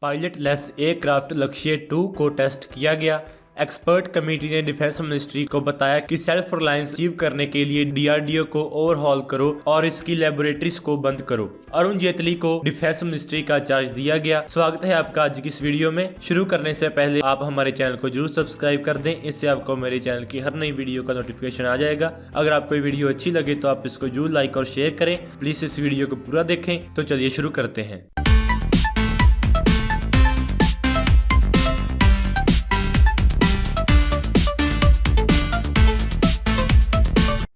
Pilot less aircraft लक्ष्य 2 को test किया गया। एक्सपर्ट कमेटी ने डिफेंस मिनिस्ट्री को बताया कि सेल्फ रिलायंस अचीव करने के लिए डीआरडीओ को ओवरहॉल करो और इसकी लेबोरेटरीज को बंद करो। अरुण जेटली को डिफेंस मिनिस्ट्री का चार्ज दिया गया। स्वागत है आपका आज की इस वीडियो में। शुरू करने से पहले आप हमारे चैनल को जरूर सब्सक्राइब कर दें, इससे आपको मेरे चैनल की हर नई वीडियो का नोटिफिकेशन आ जाएगा। अगर आपको ये वीडियो अच्छी लगे तो आप इसको जरूर लाइक और शेयर करें। प्लीज इस वीडियो को पूरा देखें। तो चलिए शुरू करते हैं।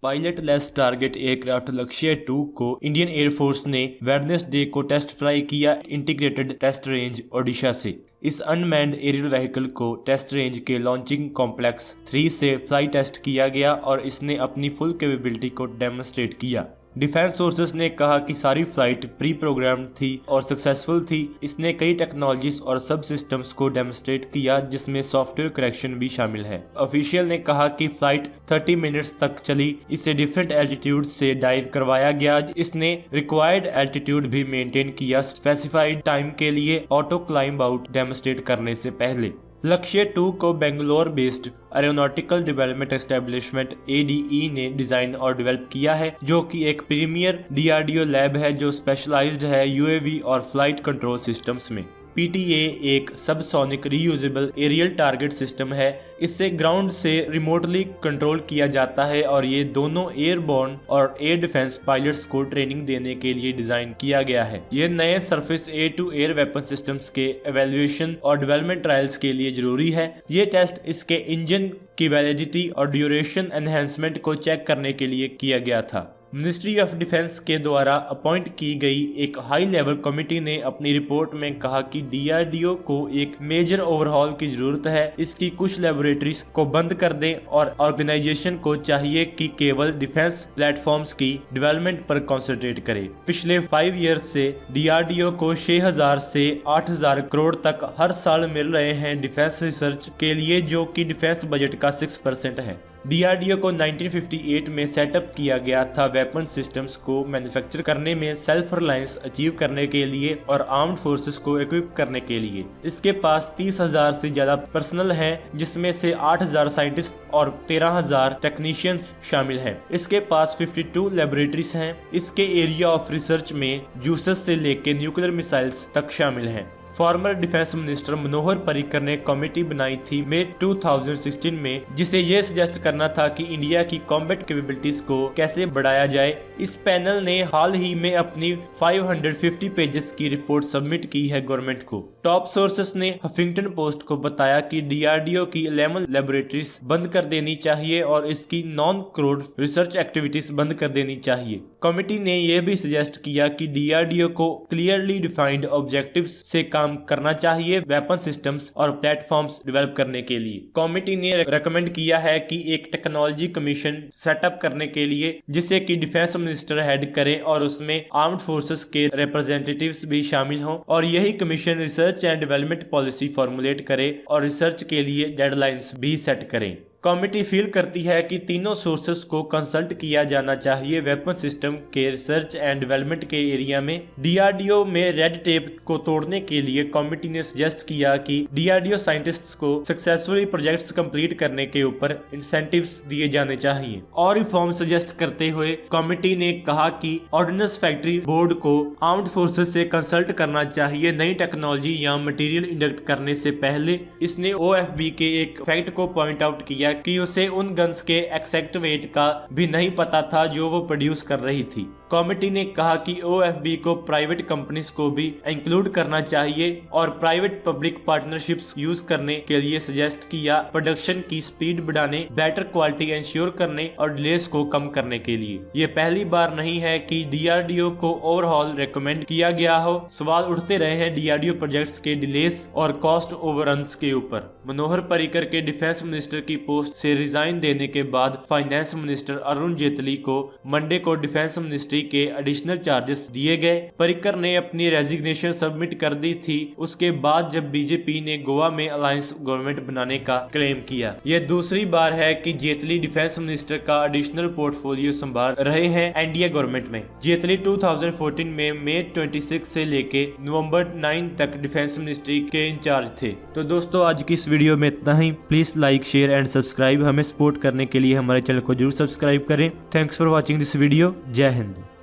पायलट लेस टारगेट एयरक्राफ्ट लक्ष्य 2 को इंडियन एयरफोर्स ने वेडनेसडे को टेस्ट फ्लाई किया इंटीग्रेटेड टेस्ट रेंज ओडिशा से। इस अनमैन्ड एरियल व्हीकल को टेस्ट रेंज के लॉन्चिंग कॉम्प्लेक्स 3 से फ्लाई टेस्ट किया गया और इसने अपनी फुल कैपेबिलिटी को डेमोन्स्ट्रेट किया। डिफेंस सोर्सेस ने कहा कि सारी फ्लाइट प्री प्रोग्राम्ड थी और सक्सेसफुल थी। इसने कई टेक्नोलॉजीज और सब सिस्टम्स को डेमोन्स्ट्रेट किया जिसमें सॉफ्टवेयर करेक्शन भी शामिल है। ऑफिशियल ने कहा कि फ्लाइट 30 मिनट्स तक चली। इसे डिफरेंट एल्टीट्यूड से डाइव करवाया गया। इसने रिक्वायर्ड एल्टीट्यूड भी मेंटेन किया स्पेसिफाइड टाइम के लिए ऑटो क्लाइंब आउट डेमोन्स्ट्रेट करने से पहले। लक्ष्य 2 को Bangalore based aeronautical development establishment ADE ने डिजाइन और डेवलप किया है, जो कि एक प्रीमियर DRDO लैब है जो स्पेशलाइज्ड है UAV और फ्लाइट कंट्रोल सिस्टम्स में। PTA एक subsonic reusable aerial target system है। इससे ग्राउंड से रिमोटली कंट्रोल किया जाता है और ये दोनों एयरबोर्न और एयर डिफेंस पायलट्स को ट्रेनिंग देने के लिए डिजाइन किया गया है। ये नए surface air to air weapon systems के एवेल्युएशन और डेवलपमेंट ट्रायल्स के लिए जरूरी है। ये टेस्ट इसके इंजन की वैलिडिटी और ड्यूरेशन एनहेंसमेंट को चेक करने के लिए किया गया था। मिनिस्ट्री ऑफ डिफेंस के द्वारा अपॉइंट की गई एक हाई लेवल कमेटी ने अपनी रिपोर्ट में कहा कि DRDO को एक मेजर ओवरहॉल की जरूरत है। इसकी कुछ लेबोरेटरीज को बंद कर दें और ऑर्गेनाइजेशन को चाहिए कि केवल डिफेंस प्लेटफॉर्म्स की डेवलपमेंट पर कंसंट्रेट करे। पिछले 5 ईयर्स से DRDO को 6000 से 8000 करोड़ तक हर साल मिल रहे हैं डिफेंस रिसर्च के लिए, जो कि डिफेंस बजट का 6% है। DRDO को 1958 में सेटअप किया गया था वेपन सिस्टम्स को मैन्युफैक्चर करने में सेल्फ रिलायंस अचीव करने के लिए और आर्म्ड फोर्सेस को इक्विप करने के लिए। इसके पास 30,000 से ज्यादा पर्सनल है, जिसमें से 8,000 साइंटिस्ट और 13,000 टेक्नीशियंस शामिल हैं। इसके पास 52 लेबोरेटरीज हैं। इसके एरिया ऑफ रिसर्च में जूसेस से लेकर न्यूक्लियर मिसाइल्स तक शामिल हैं। Farmer defence minister Manohar Parrikar ने कमेटी बनाई थी मई 2016 में, जिसे ये सजेस्ट करना था कि इंडिया की कॉम्बैट कैपेबिलिटीज को कैसे बढ़ाया जाए। इस पैनल ने हाल ही में अपनी 550 पेजेस की रिपोर्ट सबमिट की है गवर्नमेंट को। टॉप सोर्सेस ने हफिंगटन पोस्ट को बताया कि DRDO की 11 लेबोरेटरीज बंद कर देनी चाहिए और इसकी नॉन क्रूड रिसर्च एक्टिविटीज बंद कर देनी चाहिए। कमेटी ने यह भी सजेस्ट किया कि DRDO को क्लियरली डिफाइंड ऑब्जेक्टिव्स से काम करना चाहिए वेपन सिस्टम्स और प्लेटफॉर्म्स डेवलप करने के लिए। कमेटी ने रेकमेंड किया है कि एक टेक्नोलॉजी कमीशन सेटअप करने के लिए, जिसे कि डिफेंस मिनिस्टर हेड करें और उसमें आर्म्ड फोर्सेस के रिप्रेजेंटेटिव्स भी शामिल हों और यही commission research and development policy formulate करे और रिसर्च के लिए डेडलाइंस भी सेट करें। कमेटी फील करती है कि तीनों सोर्सेस को कंसल्ट किया जाना चाहिए वेपन सिस्टम के रिसर्च एंड डेवलपमेंट के एरिया में। DRDO में रेड टेप को तोड़ने के लिए कमेटी ने सजेस्ट किया कि DRDO साइंटिस्ट्स को सक्सेसफुली प्रोजेक्ट्स कंप्लीट करने के ऊपर इंसेंटिव्स दिए जाने चाहिए। और रिफॉर्म सजेस्ट करते हुए कमेटी ने कहा कि ऑर्डिनेंस फैक्ट्री बोर्ड को आर्म्ड फोर्सेस से कंसल्ट करना चाहिए नई टेक्नोलॉजी या मटेरियल इंडक्ट करने से पहले। इसने OFB के एक फैक्ट को पॉइंट आउट किया कि उसे उन गन्स के एक्सैक्ट वेट का भी नहीं पता था जो वो प्रोड्यूस कर रही थी। कमेटी ने कहा कि OFB को प्राइवेट कंपनीज को भी इंक्लूड करना चाहिए और प्राइवेट पब्लिक पार्टनरशिप्स यूज करने के लिए सजेस्ट किया, प्रोडक्शन की स्पीड बढ़ाने, बेटर क्वालिटी इंश्योर करने और डिलेस को कम करने के लिए। ये पहली बार नहीं है कि DRDO को ओवरहॉल रेकमेंड किया गया हो। सवाल उठते रहे हैं DRDO प्रोजेक्ट्स के डिलेस और कॉस्ट ओवररन्स के ऊपर। मनोहर पर्रिकर के डिफेंस मिनिस्टर की पोस्ट से रिजाइन देने के बाद फाइनेंस मिनिस्टर अरुण जेटली को मंडे को डिफेंस मिनिस्ट्री मिनिस्ट्री के एडिशनल चार्जेस दिए गए। पर्रिकर ने अपनी रेजिग्नेशन सबमिट कर दी थी उसके बाद जब बीजेपी ने गोवा में अलायंस गवर्नमेंट बनाने का क्लेम किया। यह दूसरी बार है कि जेटली डिफेंस मिनिस्टर का एडिशनल पोर्टफोलियो संभाल रहे हैं एनडीए गवर्नमेंट में। जेटली 2014 में मई 26 से लेके नवंबर 9 तक डिफेंस मिनिस्ट्री के इंचार्ज थे। तो दोस्तों आज की इस वीडियो में इतना ही। Please like share and subscribe. हमें सपोर्ट करने के लिए हमारे चैनल को जरूर सब्सक्राइब करें। Thanks for watching this video. जय हिंद।